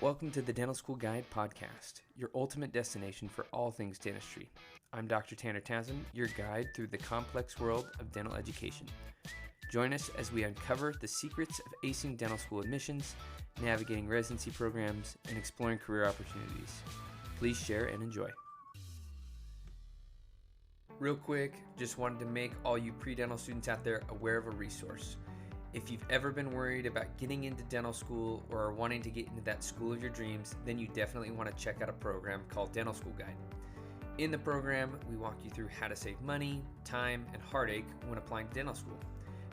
Welcome to the Dental School Guide podcast, your ultimate destination for all things dentistry. I'm Dr. Tanner Townsend, your guide through the complex world of dental education. Join us as we uncover the secrets of acing dental school admissions, navigating residency programs, and exploring career opportunities. Please share and enjoy. Real quick, just wanted to make all you pre-dental students out there aware of a resource. If you've ever been worried about getting into dental school or are wanting to get into that school of your dreams, then you definitely want to check out a program called Dental School Guide. In the program, we walk you through how to save money, time, and heartache when applying to dental school.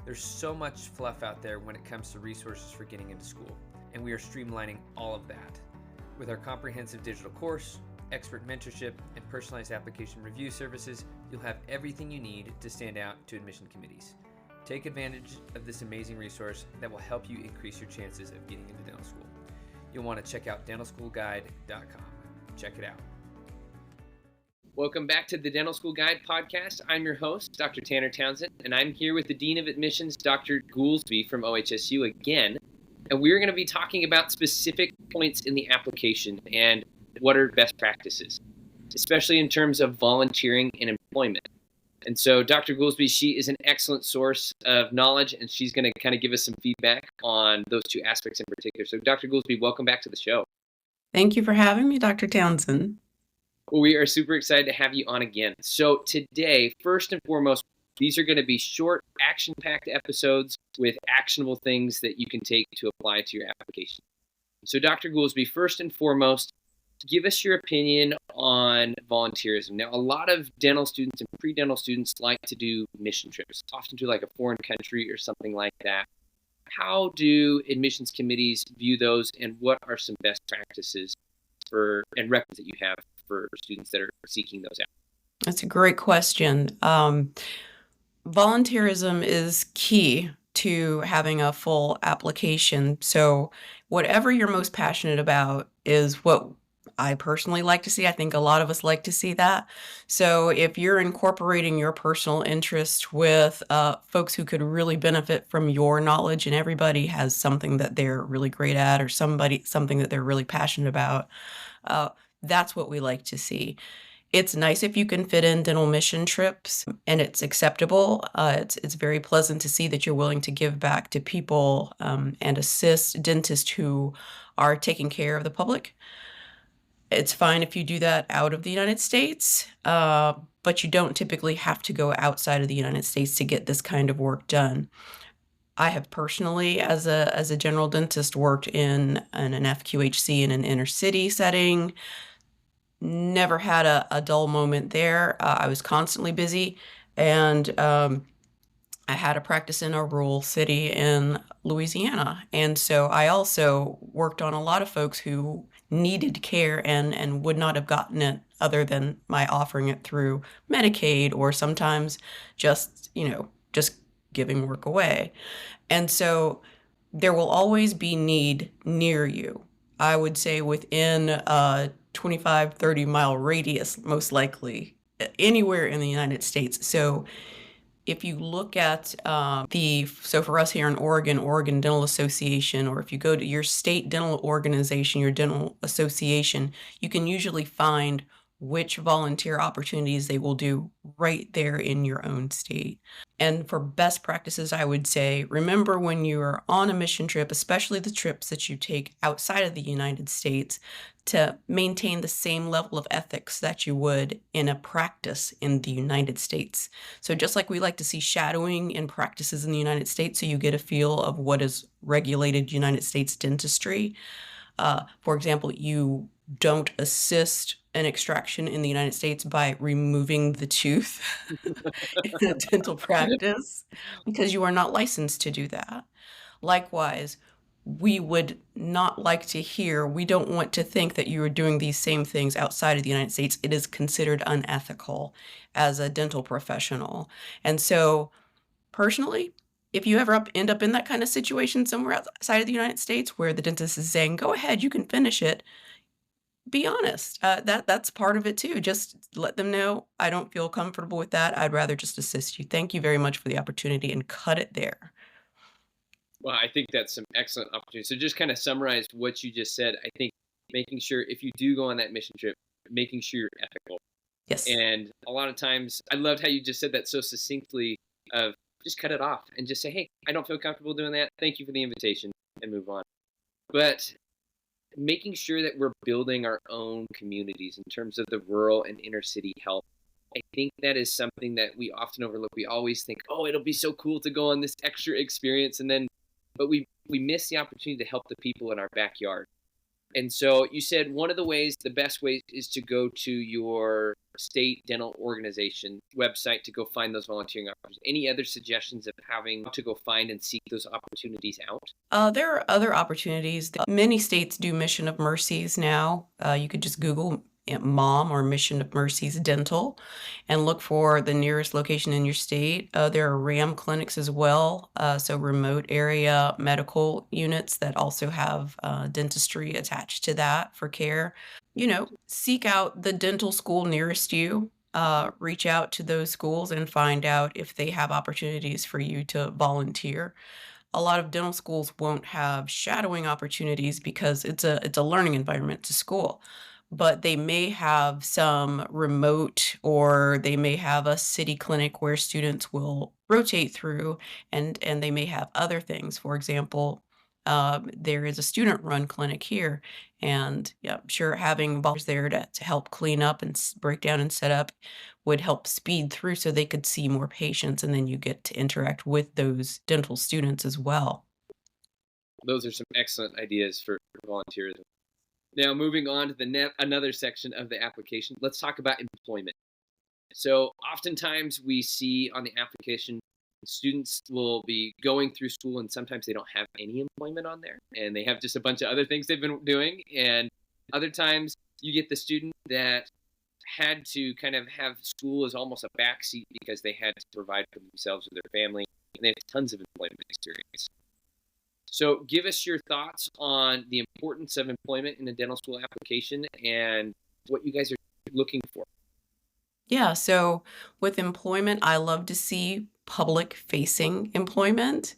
There's so much fluff out there when it comes to resources for getting into school, and we are streamlining all of that. With our comprehensive digital course, expert mentorship, and personalized application review services, you'll have everything you need to stand out to admission committees. Take advantage of this amazing resource that will help you increase your chances of getting into dental school. You'll want to check out dentalschoolguide.com. Check it out. Welcome back to the Dental School Guide podcast. I'm your host, Dr. Tanner Townsend, and I'm here with the Dean of Admissions, Dr. Goolsby from OHSU again. And we're going to be talking about specific points in the application and what are best practices, especially in terms of volunteering and employment. And so Dr. Goolsby, she is an excellent source of knowledge, and she's going to kind of give us some feedback on those two aspects in particular. So Dr. Goolsby, welcome back to the show. Thank you for having me, Dr. Townsend. Well, we are super excited to have you on again. So today, first and foremost, these are going to be short, action-packed episodes with actionable things that you can take to apply to your application. So Dr. Goolsby, first and foremost, give us your opinion on volunteerism. Now, a lot of dental students and pre-dental students like to do mission trips, often to like a foreign country or something like that. How do admissions committees view those, and what are some best practices and records that you have for students that are seeking those out? That's a great question. Volunteerism is key to having a full application. So whatever you're most passionate about is what I personally like to see. I think a lot of us like to see that. So if you're incorporating your personal interest with folks who could really benefit from your knowledge, and everybody has something that they're really great at or something that they're really passionate about, that's what we like to see. It's nice if you can fit in dental mission trips and it's acceptable. It's very pleasant to see that you're willing to give back to people and assist dentists who are taking care of the public. It's fine if you do that out of the United States, but you don't typically have to go outside of the United States to get this kind of work done. I have personally, as a general dentist, worked in an FQHC in an inner city setting. Never had a dull moment there. I was constantly busy, and I had a practice in a rural city in Louisiana. And so I also worked on a lot of folks who needed care and would not have gotten it other than my offering it through Medicaid or sometimes just giving work away. And so there will always be need near you. I would say within a 25, 30-mile radius, most likely, anywhere in the United States. So if you look at so for us here in Oregon Dental Association, or if you go to your state dental organization, your dental association, you can usually find which volunteer opportunities they will do right there in your own state. And for best practices, I would say, remember when you're on a mission trip, especially the trips that you take outside of the United States, to maintain the same level of ethics that you would in a practice in the United States. So just like we like to see shadowing in practices in the United States, so you get a feel of what is regulated United States dentistry. For example, you don't assist an extraction in the United States by removing the tooth in a dental practice because you are not licensed to do that. Likewise, we would not like to hear, we don't want to think that you are doing these same things outside of the United States. It is considered unethical as a dental professional. And so personally, if you ever end up in that kind of situation somewhere outside of the United States where the dentist is saying, go ahead, you can finish it, be honest. That's part of it too. Just let them know, I don't feel comfortable with that. I'd rather just assist you. Thank you very much for the opportunity, and cut it there. Well, I think that's some excellent opportunity. So just kind of summarize what you just said. I think making sure if you do go on that mission trip, making sure you're ethical. Yes. And a lot of times, I loved how you just said that so succinctly of just cut it off and just say, hey, I don't feel comfortable doing that. Thank you for the invitation, and move on. But making sure that we're building our own communities in terms of the rural and inner city health. I think that is something that we often overlook. We always think, oh, it'll be so cool to go on this extra experience. But we miss the opportunity to help the people in our backyard. And so you said one of the best ways is to go to your state dental organization website to go find those volunteering opportunities. Any other suggestions of having to go find and seek those opportunities out? There are other opportunities. Many states do Mission of Mercies now. You could just Google MOM or Mission of Mercies Dental and look for the nearest location in your state. There are RAM clinics as well, so remote area medical units that also have dentistry attached to that for care. Seek out the dental school nearest you. Reach out to those schools and find out if they have opportunities for you to volunteer. A lot of dental schools won't have shadowing opportunities because it's a learning environment to school, but they may have some remote, or they may have a city clinic where students will rotate through, and they may have other things. For example, there is a student-run clinic here, and yeah, I'm sure having volunteers there to help clean up and break down and set up would help speed through so they could see more patients, and then you get to interact with those dental students as well. Those are some excellent ideas for volunteerism. Now, moving on to another section of the application, let's talk about employment. So oftentimes we see on the application, students will be going through school and sometimes they don't have any employment on there, and they have just a bunch of other things they've been doing. And other times you get the student that had to kind of have school as almost a backseat because they had to provide for themselves or their family, and they have tons of employment experience. So give us your thoughts on the importance of employment in a dental school application and what you guys are looking for. Yeah, so with employment, I love to see public-facing employment.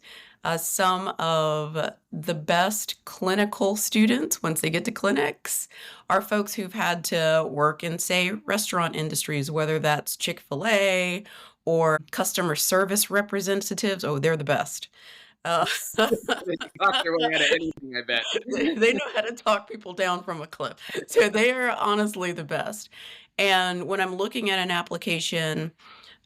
Some of the best clinical students, once they get to clinics, are folks who've had to work in, say, restaurant industries, whether that's Chick-fil-A or customer service representatives. Oh, they're the best. Uh, They can talk their way out of anything, I bet. they know how to talk people down from a cliff. So they are honestly the best. And when I'm looking at an application,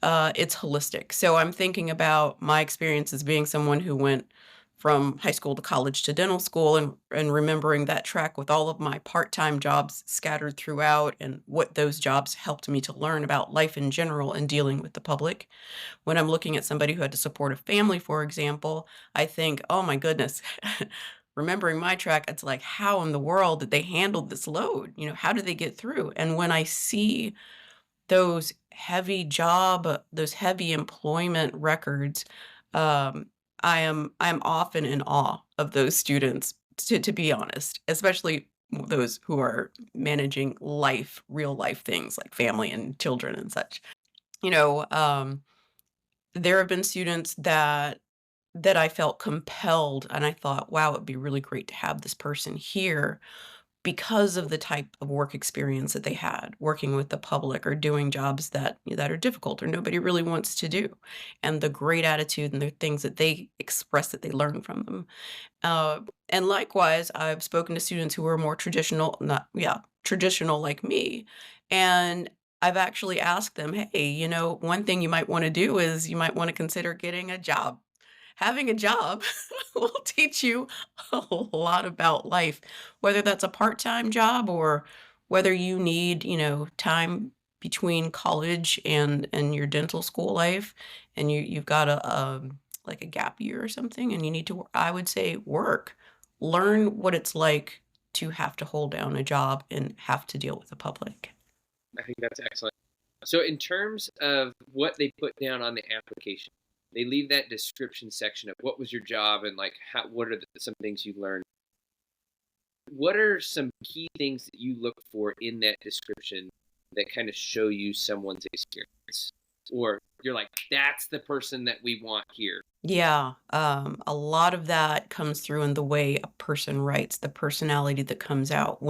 it's holistic. So I'm thinking about my experience as being someone who went from high school to college to dental school, and remembering that track with all of my part-time jobs scattered throughout and what those jobs helped me to learn about life in general and dealing with the public. When I'm looking at somebody who had to support a family, for example, I think, oh my goodness, remembering my track, it's like, how in the world did they handle this load? How did they get through? And when I see those heavy employment records, I'm often in awe of those students, to be honest, especially those who are managing real life things like family and children and such. You know, um, there have been students that I felt compelled, and I thought, wow, it'd be really great to have this person here because of the type of work experience that they had working with the public or doing jobs that are difficult or nobody really wants to do, and the great attitude and the things that they express that they learn from them. And likewise, I've spoken to students who are more traditional, not, yeah, traditional like me. And I've actually asked them, hey, one thing you might want to do is you might want to consider getting a job. Having a job will teach you a lot about life, whether that's a part-time job or whether you need, time between college and your dental school life, and you've got like a gap year or something, and you need to, I would say, work. Learn what it's like to have to hold down a job and have to deal with the public. I think that's excellent. So in terms of what they put down on the application, they leave that description section of what was your job and like what are some things you learned. What are some key things that you look for in that description that kind of show you someone's experience? Or you're like, that's the person that we want here. Yeah, a lot of that comes through in the way a person writes, the personality that comes out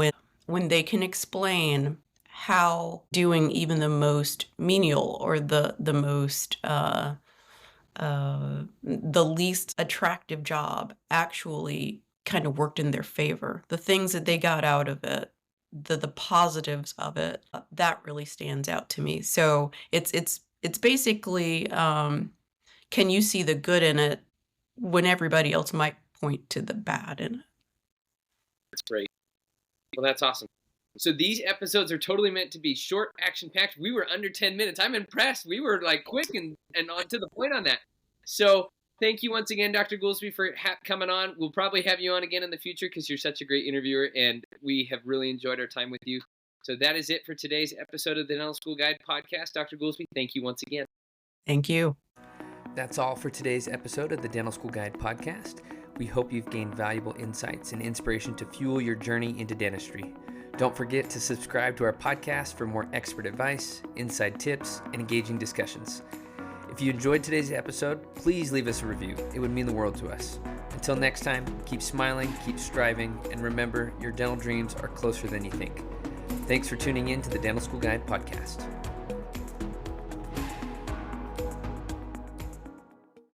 when they can explain how doing even the most menial or the most the least attractive job actually kind of worked in their favor. The things that they got out of it, the positives of it, that really stands out to me. So it's basically, can you see the good in it when everybody else might point to the bad in it? That's great. Well, that's awesome. So these episodes are totally meant to be short, action-packed. We were under 10 minutes. I'm impressed. We were like quick and on to the point on that. So thank you once again, Dr. Goolsby, for coming on. We'll probably have you on again in the future because you're such a great interviewer, and we have really enjoyed our time with you. So that is it for today's episode of the Dental School Guide podcast. Dr. Goolsby, thank you once again. Thank you. That's all for today's episode of the Dental School Guide podcast. We hope you've gained valuable insights and inspiration to fuel your journey into dentistry. Don't forget to subscribe to our podcast for more expert advice, inside tips, and engaging discussions. If you enjoyed today's episode, please leave us a review. It would mean the world to us. Until next time, keep smiling, keep striving, and remember, your dental dreams are closer than you think. Thanks for tuning in to the Dental School Guide podcast.